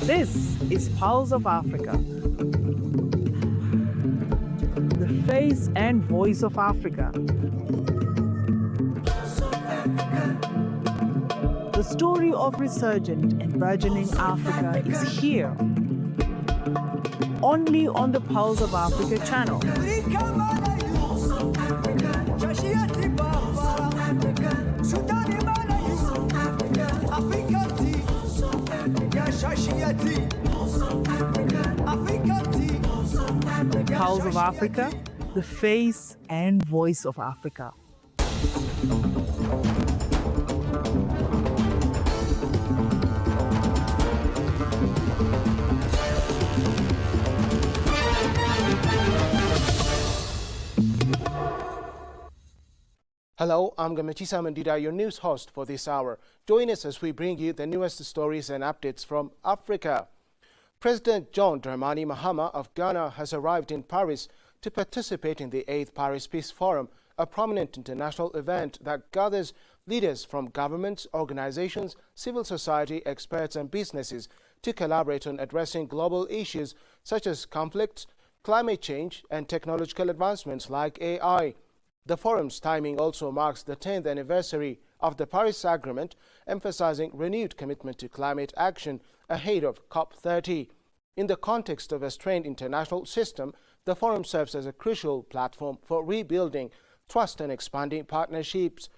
This is Pulse of Africa, the face and voice of Africa. The story of resurgent and burgeoning Africa is here, only on the Pulse of Africa channel. Pulse of Africa, the face and voice of Africa. Hello, I'm Gamachisa Mandida, your news host for this hour. Join us as we bring you the newest stories and updates from Africa. President John Dramani Mahama of Ghana has arrived in Paris to participate in the 8th Paris Peace Forum, a prominent international event that gathers leaders from governments, organizations, civil society, experts and businesses to collaborate on addressing global issues such as conflicts, climate change and technological advancements like AI. The forum's timing also marks the 10th anniversary of the Paris Agreement, emphasizing renewed commitment to climate action ahead of COP30. In the context of a strained international system, the forum serves as a crucial platform for rebuilding trust and expanding partnerships.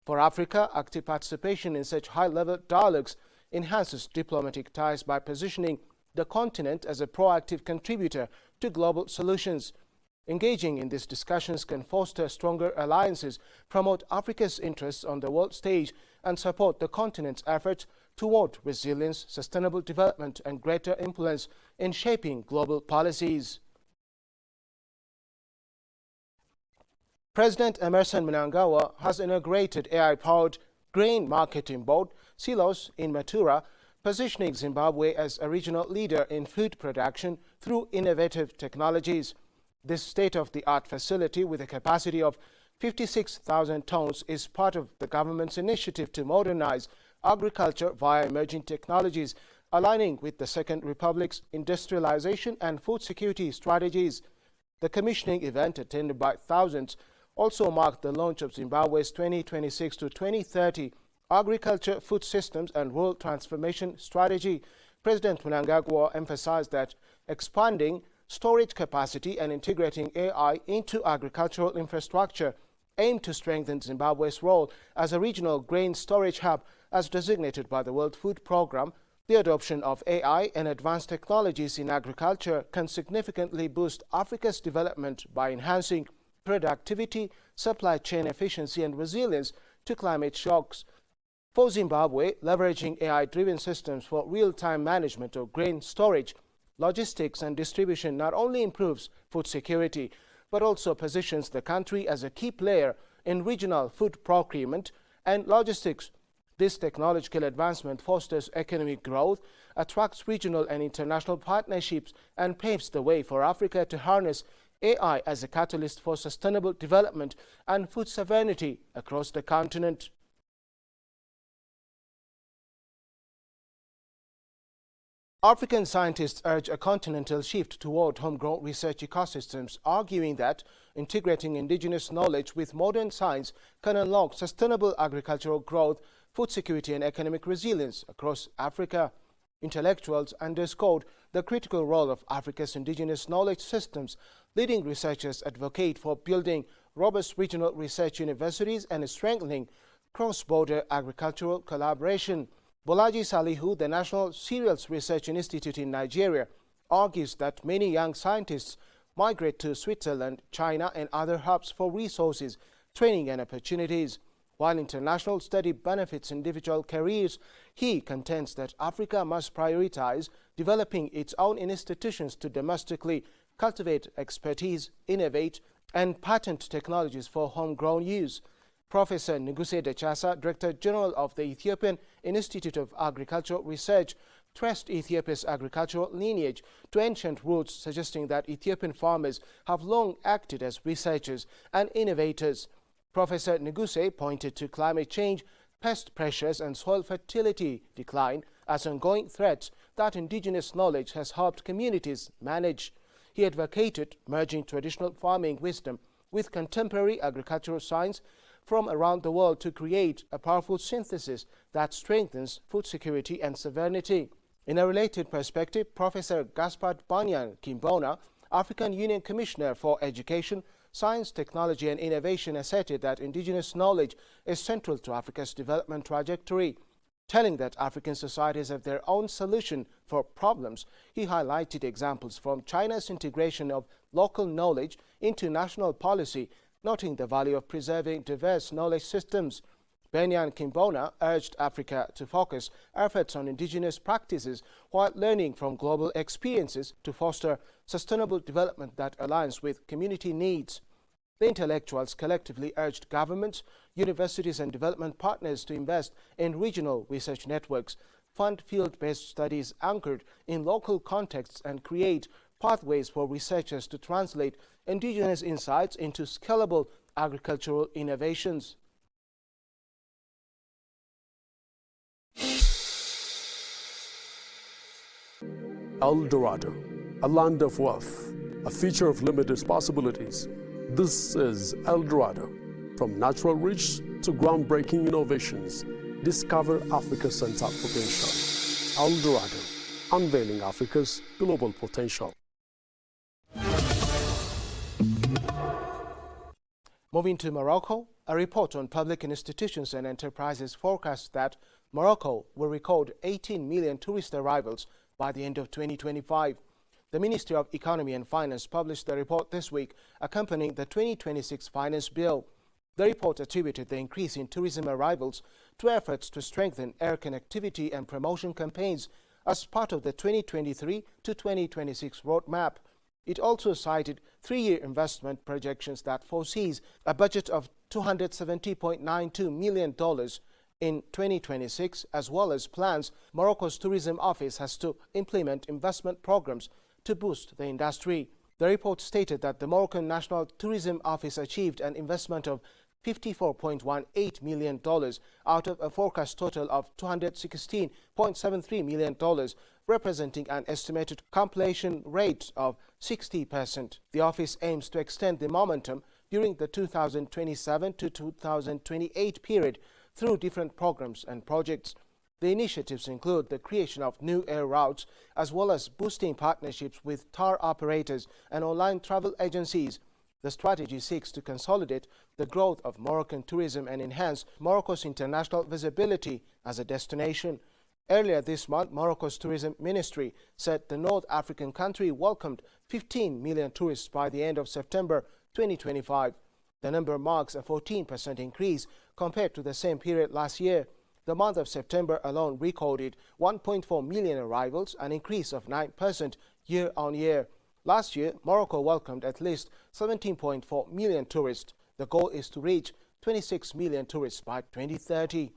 For Africa, active participation in such high-level dialogues enhances diplomatic ties by positioning the continent as a proactive contributor to global solutions. Engaging in these discussions can foster stronger alliances, promote Africa's interests on the world stage, and support the continent's efforts toward resilience, sustainable development, and greater influence in shaping global policies. President Emmerson Mnangagwa has inaugurated AI-powered grain marketing board, silos, in Mutare, positioning Zimbabwe as a regional leader in food production through innovative technologies. This state-of-the-art facility, with a capacity of 56,000 tons, is part of the government's initiative to modernize agriculture via emerging technologies, aligning with the Second Republic's industrialization and food security strategies. The commissioning event, attended by thousands, also marked the launch of Zimbabwe's 2026 to 2030 Agriculture, Food Systems and Rural Transformation Strategy. President Mnangagwa emphasized that expanding storage capacity and integrating AI into agricultural infrastructure aim to strengthen Zimbabwe's role as a regional grain storage hub as designated by the World Food Programme. The adoption of AI and advanced technologies in agriculture can significantly boost Africa's development by enhancing productivity, supply chain efficiency and resilience to climate shocks. For Zimbabwe, leveraging AI-driven systems for real-time management of grain storage, logistics and distribution not only improves food security, but also positions the country as a key player in regional food procurement and logistics. This technological advancement fosters economic growth, attracts regional and international partnerships, and paves the way for Africa to harness AI as a catalyst for sustainable development and food sovereignty across the continent. African scientists urge a continental shift toward homegrown research ecosystems, arguing that integrating indigenous knowledge with modern science can unlock sustainable agricultural growth, food security and economic resilience across Africa. Intellectuals underscored the critical role of Africa's indigenous knowledge systems. Leading researchers advocate for building robust regional research universities and strengthening cross-border agricultural collaboration. Bolaji Salihu, the National Cereals Research Institute in Nigeria, argues that many young scientists migrate to Switzerland, China and other hubs for resources, training and opportunities. While international study benefits individual careers, he contends that Africa must prioritize developing its own institutions to domestically cultivate expertise, innovate and patent technologies for homegrown use. Professor Nuguse Dechasa, Director General of the Ethiopian Institute of Agricultural Research, traced Ethiopia's agricultural lineage to ancient roots, suggesting that Ethiopian farmers have long acted as researchers and innovators. Professor Nuguse pointed to climate change, pest pressures and soil fertility decline as ongoing threats that indigenous knowledge has helped communities manage. He advocated merging traditional farming wisdom with contemporary agricultural science from around the world to create a powerful synthesis that strengthens food security and sovereignty. In a related perspective, Professor Gaspard Banyan Kimbona, African Union Commissioner for Education, Science, Technology and Innovation, asserted that indigenous knowledge is central to Africa's development trajectory. Telling that African societies have their own solution for problems, he highlighted examples from China's integration of local knowledge into national policy, noting the value of preserving diverse knowledge systems. Banyan Kimbona urged Africa to focus efforts on indigenous practices while learning from global experiences to foster sustainable development that aligns with community needs. The intellectuals collectively urged governments, universities and development partners to invest in regional research networks, fund field-based studies anchored in local contexts and create pathways for researchers to translate indigenous insights into scalable agricultural innovations. El Dorado, a land of wealth, a future of limited possibilities. This is El Dorado. From natural rich to groundbreaking innovations, discover Africa's untapped potential. El Dorado, unveiling Africa's global potential. Moving to Morocco, a report on public institutions and enterprises forecasts that Morocco will record 18 million tourist arrivals by the end of 2025. The Ministry of Economy and Finance published the report this week, accompanying the 2026 Finance Bill. The report attributed the increase in tourism arrivals to efforts to strengthen air connectivity and promotion campaigns as part of the 2023 to 2026 roadmap. It also cited three-year investment projections that foresees a budget of $270.92 million in 2026, as well as plans Morocco's tourism office has to implement investment programs to boost the industry. The report stated that the Moroccan National Tourism Office achieved an investment of $54.18 million out of a forecast total of $216.73 million, representing an estimated completion rate of 60%. The office aims to extend the momentum during the 2027 to 2028 period through different programs and projects. The initiatives include the creation of new air routes, as well as boosting partnerships with tour operators and online travel agencies. The strategy seeks to consolidate the growth of Moroccan tourism and enhance Morocco's international visibility as a destination. Earlier this month, Morocco's tourism ministry said the North African country welcomed 15 million tourists by the end of September 2025. The number marks a 14% increase compared to the same period last year. The month of September alone recorded 1.4 million arrivals, an increase of 9% year-on-year. Last year, Morocco welcomed at least 17.4 million tourists. The goal is to reach 26 million tourists by 2030.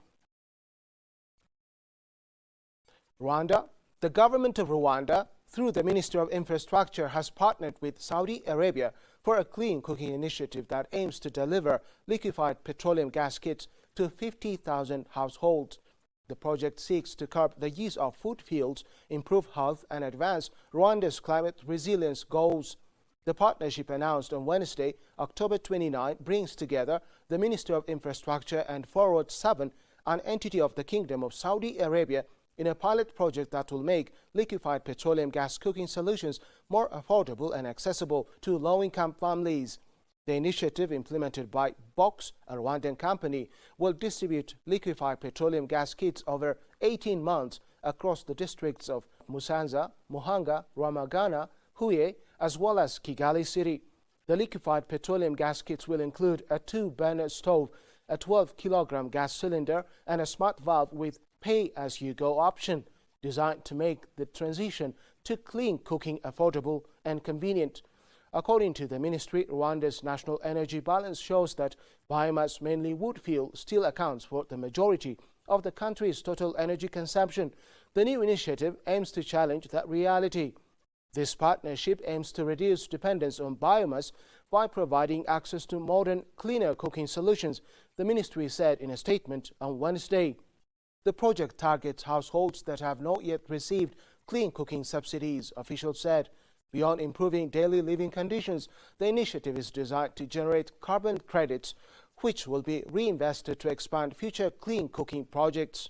Rwanda. The government of Rwanda, through the Ministry of Infrastructure, has partnered with Saudi Arabia for a clean cooking initiative that aims to deliver liquefied petroleum gas kits to 50,000 households. The project seeks to curb the use of food fuels, improve health, and advance Rwanda's climate resilience goals. The partnership, announced on Wednesday, October 29, brings together the Ministry of Infrastructure and Forward 7, an entity of the Kingdom of Saudi Arabia, in a pilot project that will make liquefied petroleum gas cooking solutions more affordable and accessible to low-income families. The initiative, implemented by Box, a Rwandan company, will distribute liquefied petroleum gas kits over 18 months across the districts of Musanze, Muhanga, Rwamagana, Huye, as well as Kigali City. The liquefied petroleum gas kits will include a 2-burner stove, a 12-kilogram gas cylinder, and a smart valve with pay-as-you-go option, designed to make the transition to clean cooking affordable and convenient. According to the ministry, Rwanda's national energy balance shows that biomass, mainly wood fuel, still accounts for the majority of the country's total energy consumption. The new initiative aims to challenge that reality. This partnership aims to reduce dependence on biomass by providing access to modern, cleaner cooking solutions, the ministry said in a statement on Wednesday. The project targets households that have not yet received clean cooking subsidies, officials said. Beyond improving daily living conditions, the initiative is designed to generate carbon credits, which will be reinvested to expand future clean cooking projects.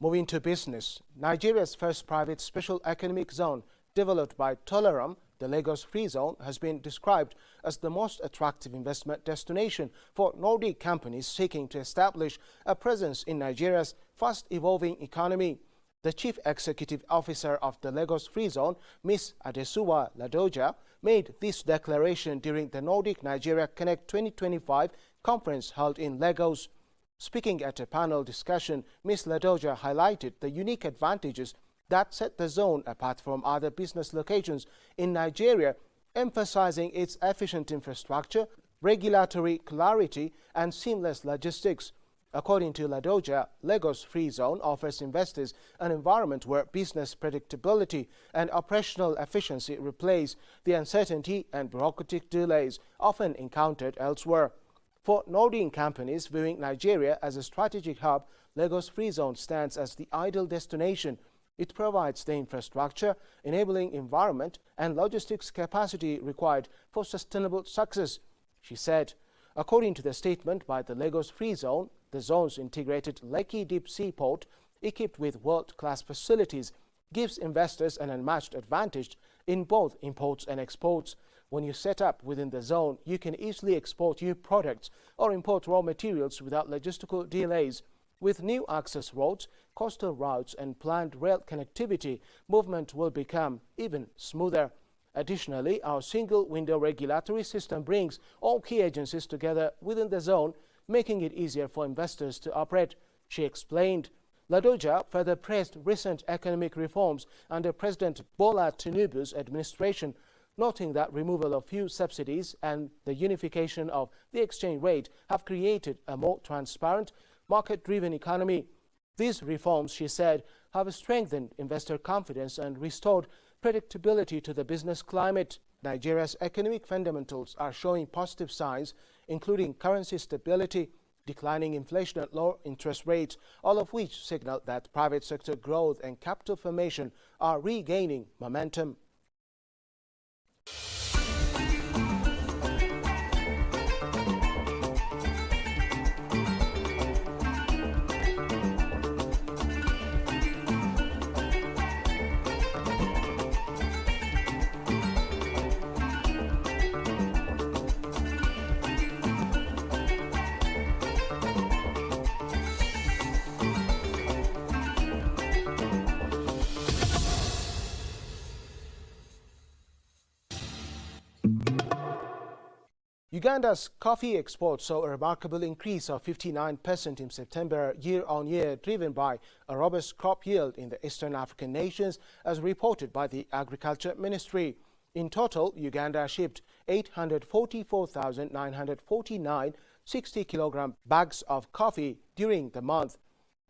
Moving to business, Nigeria's first private special economic zone, developed by Tolaram, the Lagos Free Zone, has been described as the most attractive investment destination for Nordic companies seeking to establish a presence in Nigeria's fast-evolving economy. The Chief Executive Officer of the Lagos Free Zone, Ms. Adesuwa Ladoja, made this declaration during the Nordic Nigeria Connect 2025 conference held in Lagos. Speaking at a panel discussion, Ms. Ladoja highlighted the unique advantages that set the zone apart from other business locations in Nigeria, emphasizing its efficient infrastructure, regulatory clarity, and seamless logistics. According to Ladoja, Lagos Free Zone offers investors an environment where business predictability and operational efficiency replace the uncertainty and bureaucratic delays often encountered elsewhere. For Nordic companies viewing Nigeria as a strategic hub, Lagos Free Zone stands as the ideal destination. It provides the infrastructure, enabling environment, and logistics capacity required for sustainable success, she said. According to the statement by the Lagos Free Zone, the zone's integrated Lekki Deep Sea Port, equipped with world-class facilities, gives investors an unmatched advantage in both imports and exports. When you set up within the zone, you can easily export new products or import raw materials without logistical delays. With new access roads, coastal routes, and planned rail connectivity, movement will become even smoother. Additionally, our single-window regulatory system brings all key agencies together within the zone, making it easier for investors to operate, she explained. Ladoja further praised recent economic reforms under President Bola Tinubu's administration, noting that removal of few subsidies and the unification of the exchange rate have created a more transparent, market-driven economy. These reforms, she said, have strengthened investor confidence and restored predictability to the business climate. Nigeria's economic fundamentals are showing positive signs, including currency stability, declining inflation and low interest rates, all of which signal that private sector growth and capital formation are regaining momentum. Uganda's coffee exports saw a remarkable increase of 59% in September year-on-year, driven by a robust crop yield in the Eastern African nations, as reported by the Agriculture Ministry. In total, Uganda shipped 844,949 60-kilogram bags of coffee during the month.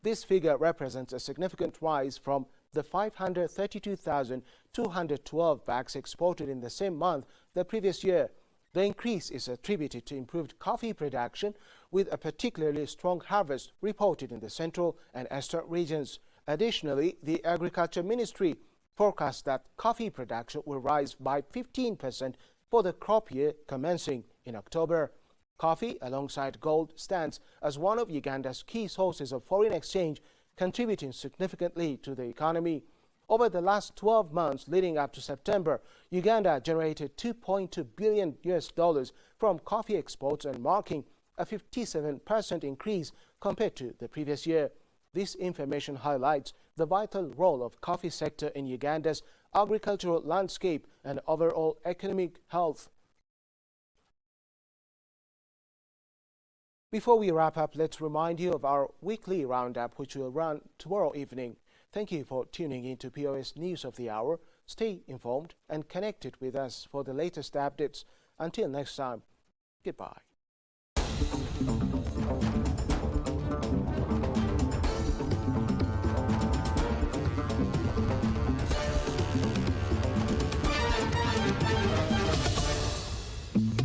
This figure represents a significant rise from the 532,212 bags exported in the same month the previous year. The increase is attributed to improved coffee production, with a particularly strong harvest reported in the central and eastern regions. Additionally, the Agriculture Ministry forecasts that coffee production will rise by 15% for the crop year commencing in October. Coffee, alongside gold, stands as one of Uganda's key sources of foreign exchange, contributing significantly to the economy. Over the last 12 months leading up to September, Uganda generated $2.2 billion from coffee exports, and marking a 57% increase compared to the previous year. This information highlights the vital role of coffee sector in Uganda's agricultural landscape and overall economic health. Before we wrap up, let's remind you of our weekly roundup, which will run tomorrow evening. Thank you for tuning in to POS News of the Hour. Stay informed and connected with us for the latest updates. Until next time, goodbye.